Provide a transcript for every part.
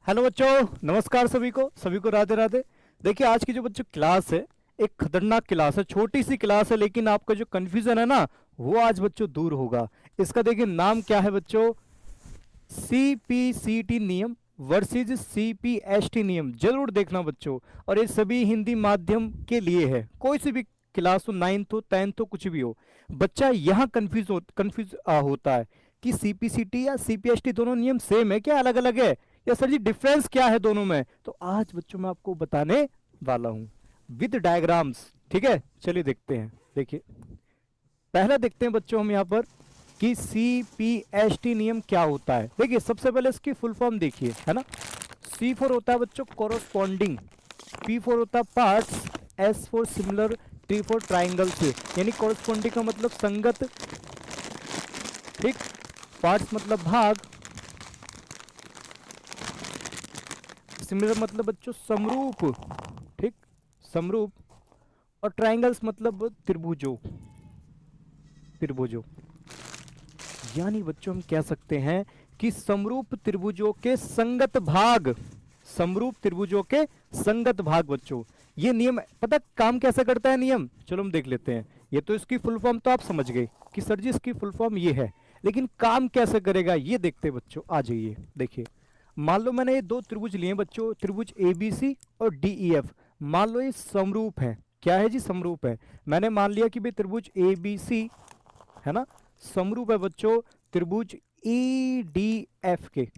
Hello बच्चों, नमस्कार सभी को राधे राधे। देखिए आज की जो बच्चों क्लास है, एक खतरनाक क्लास है, छोटी सी क्लास है, लेकिन आपका जो कंफ्यूजन है ना, वो आज बच्चों दूर होगा। इसका देखिए नाम क्या है बच्चों, सीपीसीटी नियम वर्सेज सीपीएसटी नियम। जरूर देखना बच्चों। और ये सभी हिंदी माध्यम के लिए है, कोई सी भी क्लास हो, 9th हो 10th हो, कुछ भी हो। बच्चा यहाँ कंफ्यूज होता है कि सीपीसीटी या सीपीएसटी दोनों नियम सेम है क्या, अलग अलग है, या सर जी डिफरेंस क्या है दोनों में। तो आज बच्चों मैं आपको बताने वाला हूं विद डायग्राम्स। ठीक है, चलिए देखते हैं। देखिए पहला देखते हैं बच्चों हम यहाँ पर कि सीपीएसटी नियम क्या होता है। देखिए सबसे पहले इसकी फुल फॉर्म देखिए, है ना। सी फॉर होता है बच्चों कोरोस्पॉन्डिंग, पी फॉर होता है parts, S for similar, T for triangle से। यानी कोरोस्पॉन्डिंग का मतलब संगत, ठीक। पार्ट्स मतलब भाग, सिमिलर मतलब बच्चों समरूप, ठीक, समरूप। और ट्राइंगल्स मतलब त्रिभुजों, त्रिभुजों। यानी बच्चों हम कह सकते हैं कि समरूप त्रिभुजों के संगत भाग, समरूप त्रिभुजों के संगत भाग बच्चों। ये नियम पता काम कैसे करता है नियम, चलो हम देख लेते हैं। ये तो इसकी फुल फॉर्म तो आप समझ गए कि सर जी इसकी फुल फॉर्म ये है, लेकिन काम कैसे करेगा ये देखते हैं बच्चों। आ जाइए देखिए, मान लो मैंने ये दो त्रिभुज लिए बच्चों, त्रिभुज ए बी सी और डी ई एफ। मान लो ये समरूप है, क्या है जी, समरूप है। मैंने मान लिया कि भाई त्रिभुज ए बी सी है ना, समरूप है बच्चों त्रिभुज ई डी एफ के,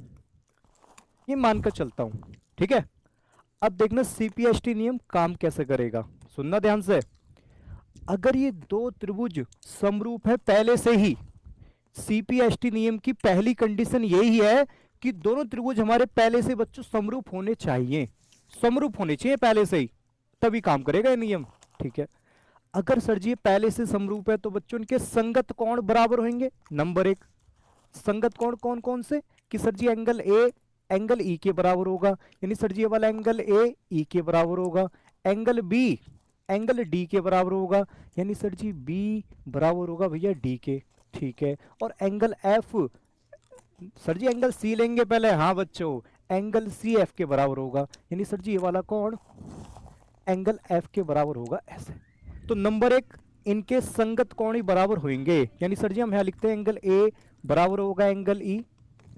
ये मानकर चलता हूं, ठीक है। अब देखना सीपीएसटी नियम काम कैसे करेगा, सुनना ध्यान से। अगर ये दो त्रिभुज समरूप है पहले से ही, सीपीएसटी नियम की पहली कंडीशन यही है कि दोनों त्रिभुज हमारे पहले से बच्चों समरूप होने चाहिए, समरूप होने चाहिए पहले से ही, तभी काम करेगा ये नियम, ठीक है। अगर सर जी ये पहले से समरूप है तो बच्चों इनके संगत कोण बराबर होंगे। नंबर एक, संगत कोण कौन कौन से, कि sir ji angle A angle E के बराबर होगा, यानी सर जी ये वाला एंगल ए ई के बराबर होगा। एंगल बी एंगल डी के बराबर होगा, यानी सर जी बी बराबर होगा भैया डी के, ठीक है। और angle F, sir ji angle C लेंगे पहले, हाँ बच्चों, एंगल सी एफ के बराबर होगा, यानी सर जी ये वाला कोण एंगल एफ के बराबर होगा ऐसे। तो नंबर एक, इनके संगत कोण ही बराबर होंगे, यानी सर जी हम यहाँ लिखते हैं एंगल ए बराबर होगा एंगल ई,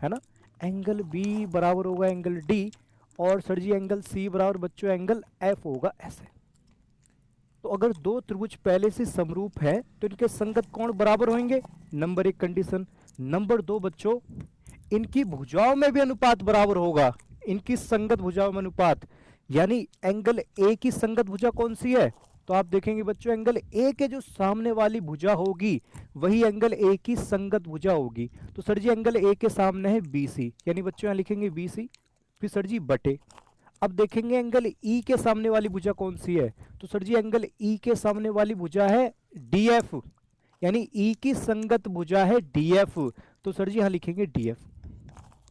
है ना। एंगल बी बराबर होगा एंगल डी, और सर जी एंगल सी बराबर बच्चों एंगल एफ होगा ऐसे। तो अगर दो त्रिभुज पहले से समरूप है तो इनके संगत कोण बराबर होंगे, नंबर एक कंडीशन। नंबर दो बच्चों, इनकी भुजाओं में भी अनुपात बराबर होगा, इनकी संगत भुजाओं में अनुपात। यानी एंगल ए की संगत भुजा कौन सी है, तो आप देखेंगे बच्चों एंगल ए के जो सामने वाली भुजा होगी वही एंगल ए की संगत भुजा होगी। तो सर जी एंगल ए के सामने है बी सी, यानी बच्चों यहां लिखेंगे बी सी, फिर सर जी बटे। अब देखेंगे एंगल ई के सामने वाली भुजा कौन सी है, तो सर जी एंगल ई के सामने वाली भुजा है डी एफ, यानी ई की संगत भुजा है डी एफ। तो सर जी यहां लिखेंगे डी एफ,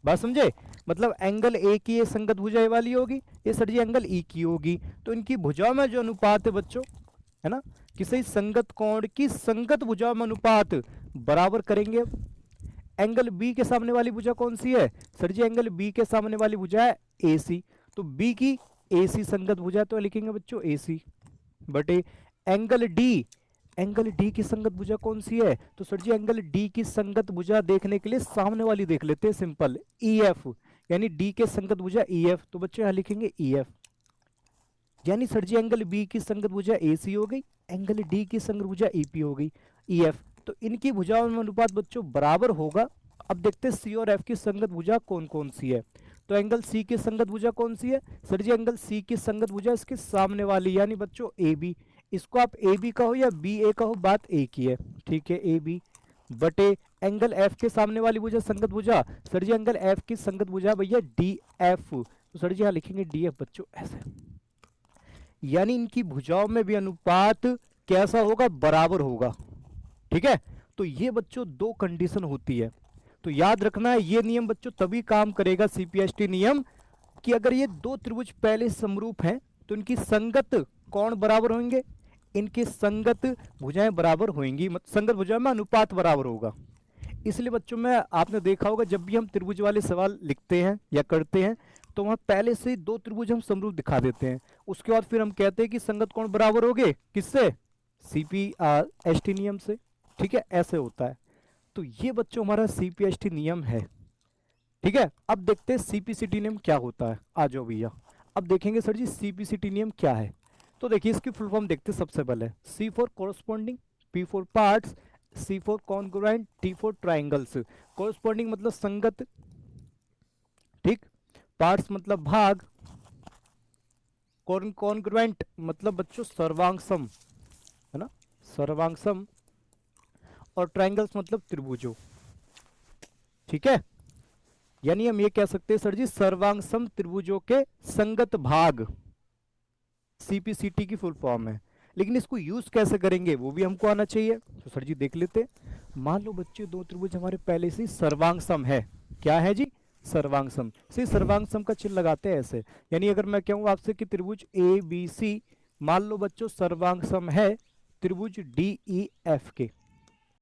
बात समझे। मतलब एंगल ए की ये संगत भुजा ये वाली होगी, ये सर जी एंगल ई की होगी। तो इनकी भुजाओं में जो अनुपात है बच्चों, है ना, किसी संगत कोण की संगत भुजाओं में अनुपात बराबर करेंगे। एंगल बी के सामने वाली भुजा कौन सी है, सर जी एंगल बी के सामने वाली भुजा है ए सी, तो बी की ए सी संगत भुजा तो लिखेंगे बच्चों ए सी बटे एंगल डी, एंगल डी की संगत भुजा कौन सी है, तो सर जी एंगल डी की संगत भुजा देखने के लिए सामने वाली देख लेते हैं, सिंपल ई एफ, यानी डी के संगत भुजा ई एफ, तो बच्चों यहां लिखेंगे ई एफ। यानी सर जी एंगल बी की संगत भुजा ए सी हो गई, एंगल डी की संगत भुजा ई पी हो गई, ई एफ। तो इनकी भुजाओं में अनुपात बच्चों बराबर होगा। अब देखते हैं सी और एफ की संगत भुजा कौन कौन सी है। तो एंगल सी की संगत भुजा कौन सी है, सर जी एंगल सी की संगत भुजा इसके सामने वाली, यानी बच्चों ए बी। इसको आप ए बी कहो या बी ए कहो, बात एक ही है, ठीक है, ए बी बटे एंगल एफ के सामने वाली भुजा संगत भुजा, सर जी एंगल एफ की संगत भुजा भैया डी एफ, तो सर जी यहां लिखेंगे डी एफ बच्चों ऐसे। यानी इनकी भुजाओं में भी अनुपात कैसा होगा, बराबर होगा, ठीक है। तो ये बच्चों दो कंडीशन होती है, तो याद रखना है ये नियम बच्चों तभी काम करेगा सीपीएसटी नियम, कि अगर ये दो त्रिभुज पहले समरूप हैं तो इनकी संगत कोण बराबर होंगे, इनकी संगत भुजाएं बराबर होंगी, संगत भुजाओं में अनुपात बराबर होगा। इसलिए बच्चों में आपने देखा होगा जब भी हम त्रिभुज वाले सवाल लिखते हैं या करते हैं, तो वहां पहले से ही दो त्रिभुज हम समरूप दिखा देते हैं, उसके बाद फिर हम कहते हैं कि संगत कोण बराबर हो गए किससे, सीपीएसटी नियम से। ठीक है, ऐसे होता है। तो ये बच्चों हमारा सीपीएसटी नियम है। ठीक है, अब देखते हैं सीपीसीटी नियम क्या होता है। आ जाओ भैया, अब देखेंगे सर जी सीपीसीटी नियम क्या है। तो देखिए इसकी फुल फॉर्म देखते हैं सबसे पहले। C for corresponding, P for parts, C for congruent, T for triangles. Corresponding मतलब संगत, ठीक, पार्ट्स मतलब भाग, कॉन्ग्रुएंट मतलब बच्चों सर्वांगसम, है ना, सर्वांगसम, और ट्राइंगल्स मतलब त्रिभुजों। ठीक है, यानी हम ये कह सकते हैं सर जी सर्वांगसम त्रिभुजों के संगत भाग, सीपीसीटी की फुल फॉर्म है। लेकिन इसको यूज कैसे करेंगे वो भी हमको आना चाहिए, तो सर जी देख लेते हैं। मान लो बच्चे दो त्रिभुज हमारे पहले से ही सर्वांगसम है। क्या है जी, सर्वांगसम। से सर्वांगसम का चिन्ह लगाते हैं ऐसे, यानी अगर मैं कहूं आपसे कि त्रिभुज ए बी सी मान लो बच्चों सर्वांगसम है त्रिभुज डी ई एफ के,